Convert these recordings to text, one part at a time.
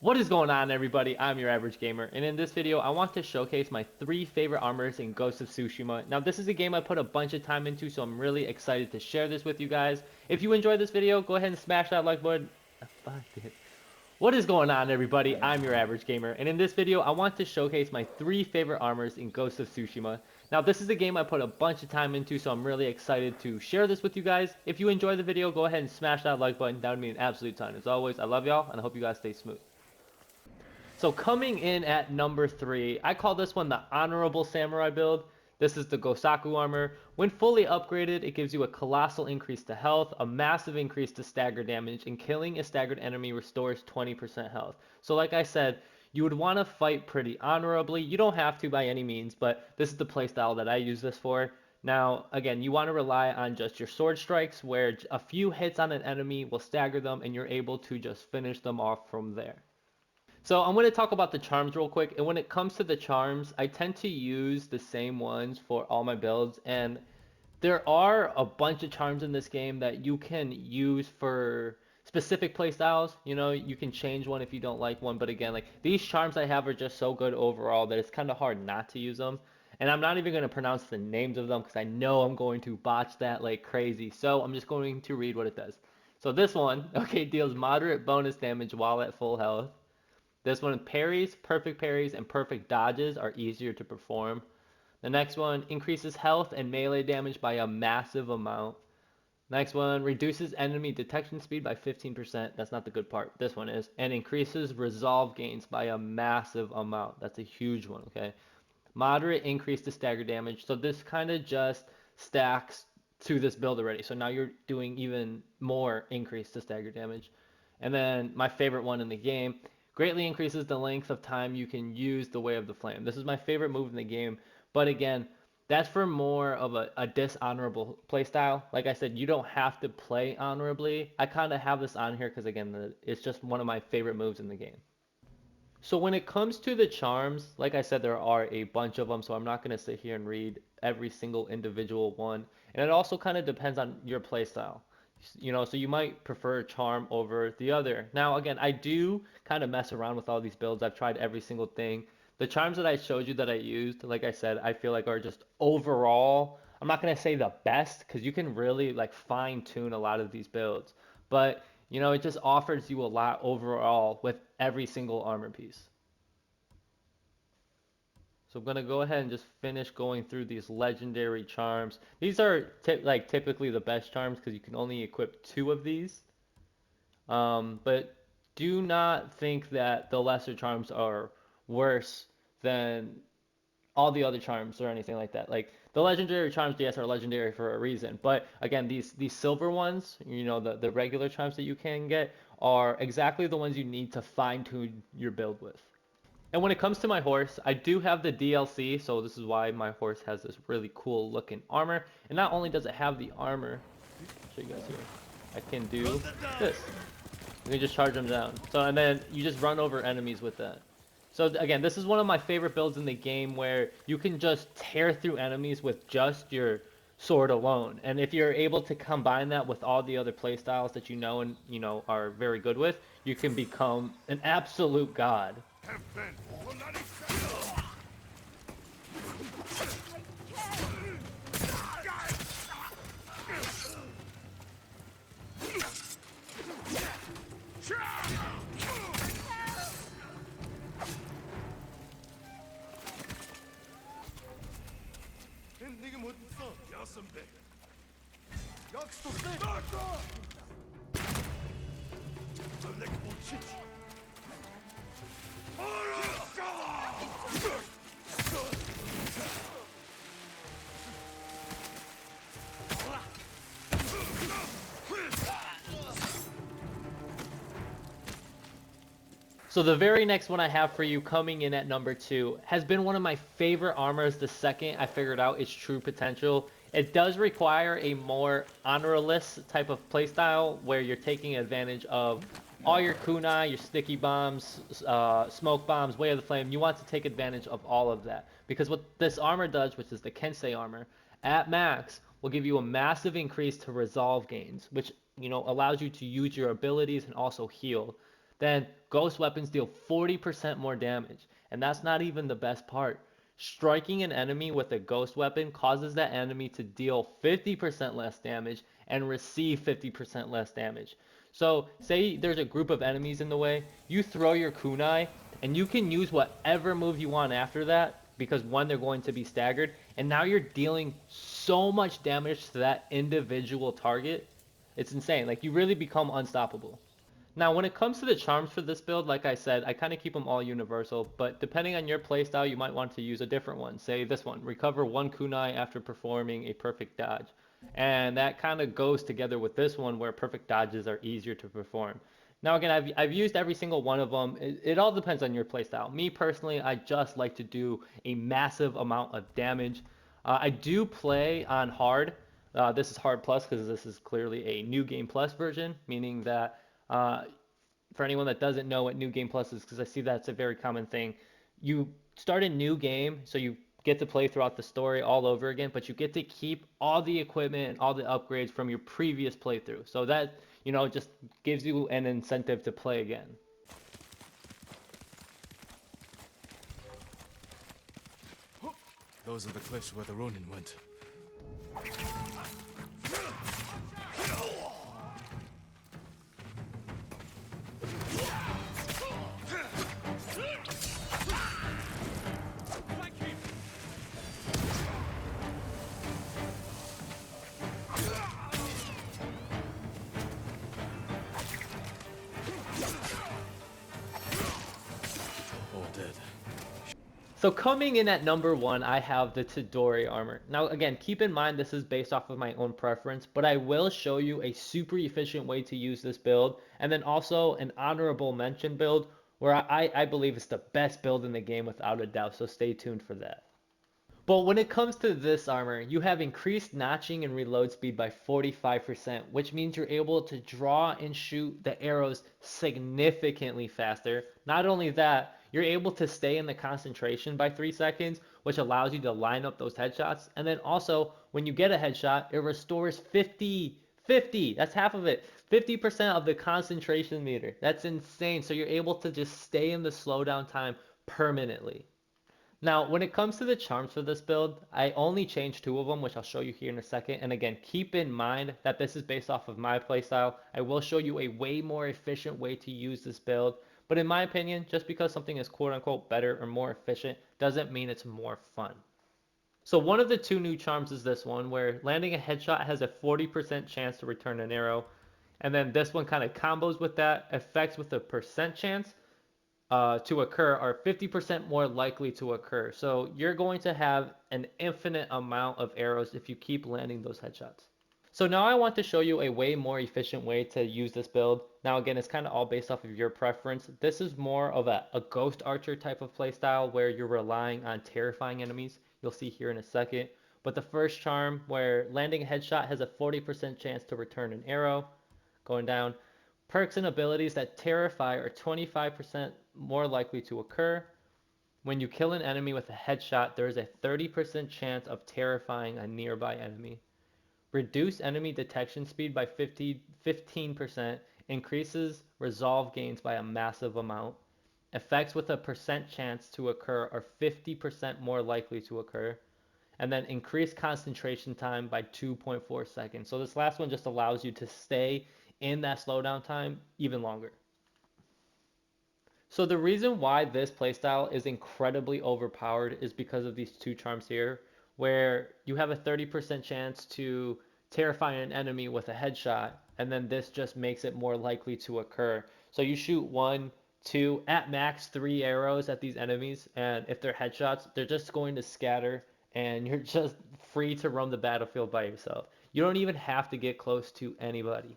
What is going on, everybody? I'm your average gamer, and in this video I want to showcase my 3 favorite armors in Ghost of Tsushima. Now this is a game I put a bunch of time into, so I'm really excited to share this with you guys. If you enjoyed this video, go ahead and smash that like button. What is going on, everybody? I'm your average gamer, and in this video I want to showcase my 3 favorite armors in Ghost of Tsushima. Now this is a game I put a bunch of time into, so I'm really excited to share this with you guys. If you enjoyed the video, go ahead and smash that like button. That would mean an absolute ton. As always, I love y'all, and I hope you guys stay smooth. So coming in at number 3, I call this one the Honorable Samurai build. This is the Gosaku armor. When fully upgraded, it gives you a colossal increase to health, a massive increase to stagger damage, and killing a staggered enemy restores 20% health. So like I said, you would want to fight pretty honorably. You don't have to by any means, but this is the playstyle that I use this for. Now, again, you want to rely on just your sword strikes, where a few hits on an enemy will stagger them, and you're able to just finish them off from there. So I'm going to talk about the charms real quick. And when it comes to the charms, I tend to use the same ones for all my builds. And there are a bunch of charms in this game that you can use for specific playstyles. You know, you can change one if you don't like one. But again, like these charms I have are just so good overall that it's kind of hard not to use them. And I'm not even going to pronounce the names of them because I know I'm going to botch that like crazy. So I'm just going to read what it does. So this one, okay, deals moderate bonus damage while at full health. This one, parries, and perfect dodges are easier to perform. The next one increases health and melee damage by a massive amount. Next one reduces enemy detection speed by 15%. That's not the good part. This one is. And increases resolve gains by a massive amount. That's a huge one, okay? Moderate increase to stagger damage. So this kind of just stacks to this build already. So now you're doing even more increase to stagger damage. And then my favorite one in the game, greatly increases the length of time you can use the Way of the Flame. This is my favorite move in the game, but again, that's for more of a dishonorable playstyle. Like I said, you don't have to play honorably. I kind of have this on here because again, it's just one of my favorite moves in the game. So when it comes to the charms, like I said, there are a bunch of them, so I'm not going to sit here and read every single individual one. And it also kind of depends on your playstyle. You know, so you might prefer a charm over the other. Now, again, I do kind of mess around with all these builds. I've tried every single thing. The charms that I showed you that I used, like I said, I feel like are just overall, I'm not going to say the best because you can really like fine tune a lot of these builds. But you know, it just offers you a lot overall with every single armor piece. So I'm gonna go ahead and just finish going through these legendary charms. These are like typically the best charms because you can only equip 2 of these. But do not think that the lesser charms are worse than all the other charms or anything like that. Like the legendary charms, yes, are legendary for a reason. But again, these silver ones, you know, the regular charms that you can get are exactly the ones you need to fine tune your build with. And when it comes to my horse, I do have the DLC, so this is why my horse has this really cool looking armor. And not only does it have the armor, I'll show you guys here, I can do this. You can just charge them down. So and then you just run over enemies with that. So again, this is one of my favorite builds in the game where you can just tear through enemies with just your sword alone. And if you're able to combine that with all the other playstyles that you know and you know are very good with, you can become an absolute god. So the very next one I have for you coming in at number 2 has been one of my favorite armors the second I figured out its true potential. It does require a more honorless type of playstyle where you're taking advantage of all your kunai, your sticky bombs, smoke bombs, Way of the Flame. You want to take advantage of all of that because what this armor does, which is the Kensei Armor, at max will give you a massive increase to resolve gains, which you know allows you to use your abilities and also heal. then ghost weapons deal 40% more damage. And that's not even the best part. Striking an enemy with a ghost weapon causes that enemy to deal 50% less damage and receive 50% less damage. So, say there's a group of enemies in the way, you throw your kunai, and you can use whatever move you want after that, because one, they're going to be staggered, and now you're dealing so much damage to that individual target. It's insane. Like, you really become unstoppable. Now, when it comes to the charms for this build, like I said, I kind of keep them all universal, but depending on your playstyle, you might want to use a different one. Say this one, recover one kunai after performing a perfect dodge. And that kind of goes together with this one where perfect dodges are easier to perform. Now, again, I've used every single one of them. It all depends on your playstyle. Me personally, I just like to do a massive amount of damage. I do play on hard. This is hard plus because this is clearly a new game plus version, meaning that uh, for anyone that doesn't know what new game plus is, because I see that's a very common thing, you start a new game, so you get to play throughout the story all over again, but you get to keep all the equipment and all the upgrades from your previous playthrough. So that, just gives you an incentive to play again. Those are the cliffs where the Ronin went. All dead. So coming in at number one, I have the Tadori Armor. Now again, keep in mind this is based off of my own preference, but I will show you a super efficient way to use this build, and then also an honorable mention build where I believe it's the best build in the game without a doubt, so stay tuned for that. But when it comes to this armor, you have increased notching and reload speed by 45%, which means you're able to draw and shoot the arrows significantly faster. Not only that, you're able to stay in the concentration by 3 seconds, which allows you to line up those headshots. And then also, when you get a headshot, it restores 50, that's half of it, 50% of the concentration meter. That's insane. So you're able to just stay in the slowdown time permanently. Now, when it comes to the charms for this build, I only changed 2 of them, which I'll show you here in a second. And again, keep in mind that this is based off of my playstyle. I will show you a way more efficient way to use this build. But in my opinion, just because something is quote unquote better or more efficient doesn't mean it's more fun. So one of the 2 new charms is this one, where landing a headshot has a 40% chance to return an arrow. And then this one kind of combos with that, effects with a percent chance to occur are 50% more likely to occur. So you're going to have an infinite amount of arrows if you keep landing those headshots. So now I want to show you a way more efficient way to use this build. Now again, it's kind of all based off of your preference. This is more of a ghost archer type of playstyle where you're relying on terrifying enemies. You'll see here in a second. But the first charm where landing a headshot has a 40% chance to return an arrow. Going down. Perks and abilities that terrify are 25% more likely to occur. When you kill an enemy with a headshot, there is a 30% chance of terrifying a nearby enemy. Reduce enemy detection speed by 15%, increases resolve gains by a massive amount. Effects with a percent chance to occur are 50% more likely to occur. And then increase concentration time by 2.4 seconds. So this last one just allows you to stay in that slowdown time even longer. So the reason why this playstyle is incredibly overpowered is because of these 2 charms here, where you have a 30% chance to terrify an enemy with a headshot, and then this just makes it more likely to occur. So you shoot 1, 2, at max 3 arrows at these enemies, and if they're headshots, they're just going to scatter, and you're just free to roam the battlefield by yourself. You don't even have to get close to anybody.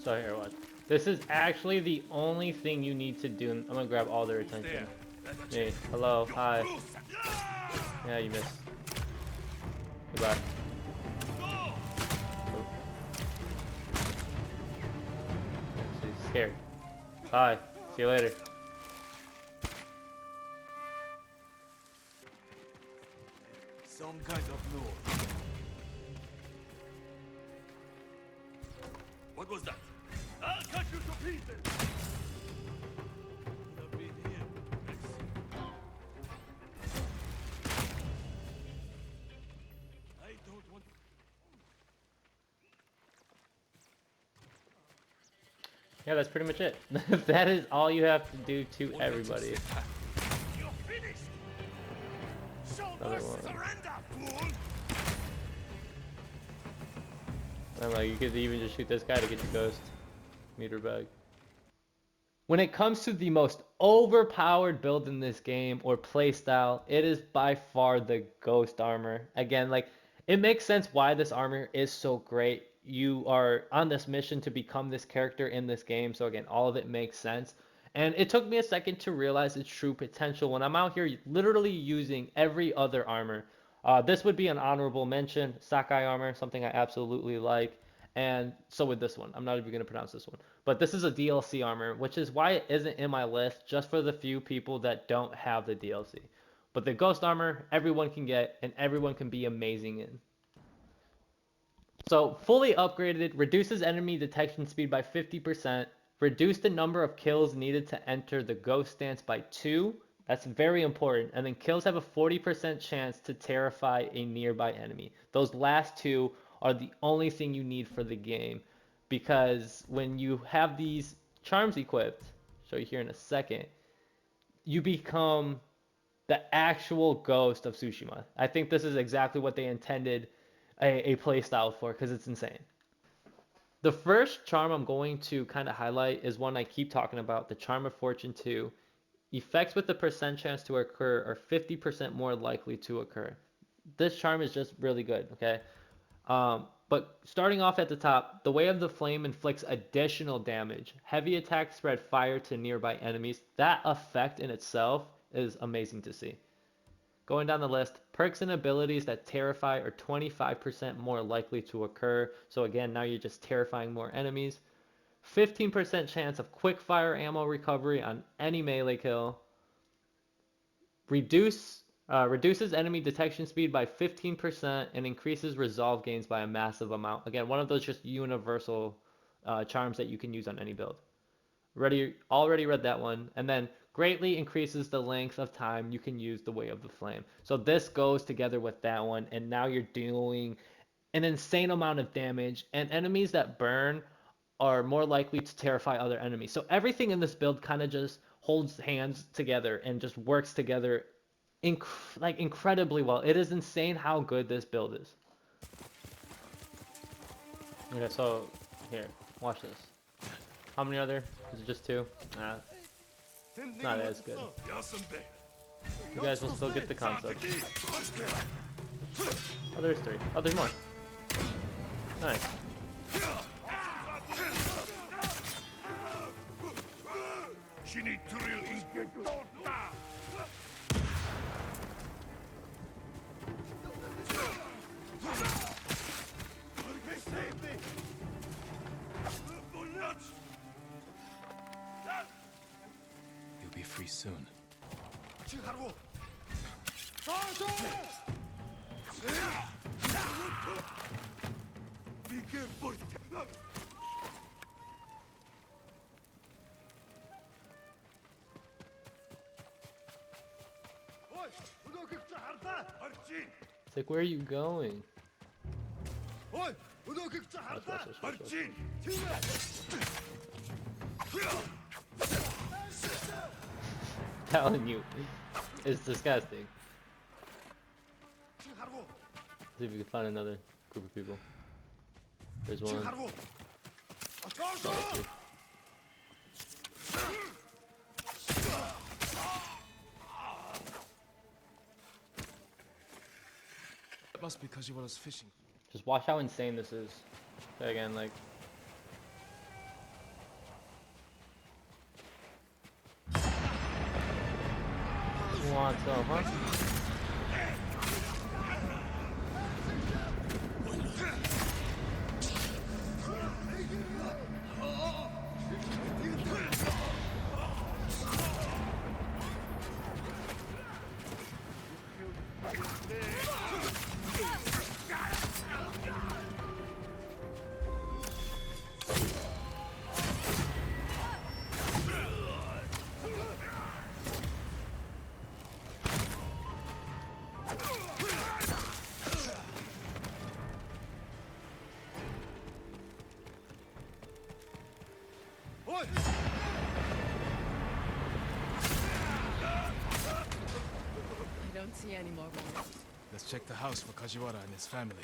So here, watch. This is actually the only thing you need to do. I'm gonna grab all their attention. Hey, hello, hi. Yeah, you missed. Goodbye. Oh. She's scared. Bye. See you later. Some kind of noise. What was that? I'll cut you to pieces! I've been here. Let's see. I don't want... Yeah, that's pretty much it. That is all you have to do to everybody. You're finished! Show Another us one. surrender, fool! And like, you could even just shoot this guy to get your ghost meter bag. When it comes to the most overpowered build in this game or playstyle, it is by far the Ghost Armor. Again, like, it makes sense why this armor is so great. You are on this mission to become this character in this game, so again, all of it makes sense. And it took me a second to realize its true potential when I'm out here literally using every other armor. This would be an honorable mention, Sakai armor, something I absolutely like. And so with this one, I'm not even going to pronounce this one. But this is a DLC armor, which is why it isn't in my list, just for the few people that don't have the DLC. But the Ghost Armor, everyone can get, and everyone can be amazing in. So fully upgraded, reduces enemy detection speed by 50%, reduce the number of kills needed to enter the Ghost stance by 2. That's very important. And then kills have a 40% chance to terrify a nearby enemy. Those last two are the only thing you need for the game, because when you have these charms equipped, I'll show you here in a second, you become the actual ghost of Tsushima. I think this is exactly what they intended a playstyle for, because it's insane. The first charm I'm going to kind of highlight is one I keep talking about, the Charm of Fortune 2. Effects with the percent chance to occur are 50% more likely to occur. This charm is just really good, okay? But starting off at the top, the Way of the Flame inflicts additional damage. Heavy attacks spread fire to nearby enemies. That effect in itself is amazing to see. Going down the list, perks and abilities that terrify are 25% more likely to occur. So again, now you're just terrifying more enemies. 15% chance of quick fire ammo recovery on any melee kill. Reduces enemy detection speed by 15% and increases resolve gains by a massive amount. Again, one of those just universal charms that you can use on any build. Already read that one. And then greatly increases the length of time you can use the Way of the Flame. So this goes together with that one, and now you're doing an insane amount of damage, and enemies that burn are more likely to terrify other enemies. So everything in this build kind of just holds hands together and just works together incredibly well. It is insane how good this build is. Okay, so here, watch this. How many are there? Is it just 2? Nah, it's not as good. You guys will still get the concept. Oh, there's 3. Oh, there's more. Nice. She needs to release. You'll be free soon. Be careful. It's like, where are you going? Telling you, it's disgusting. See if we can find another group of people. There's one. That must be because you were us fishing. Just watch how insane this is. Again, like. You want some, huh? I don't see any more women. Let's check the house for Kajiwara and his family.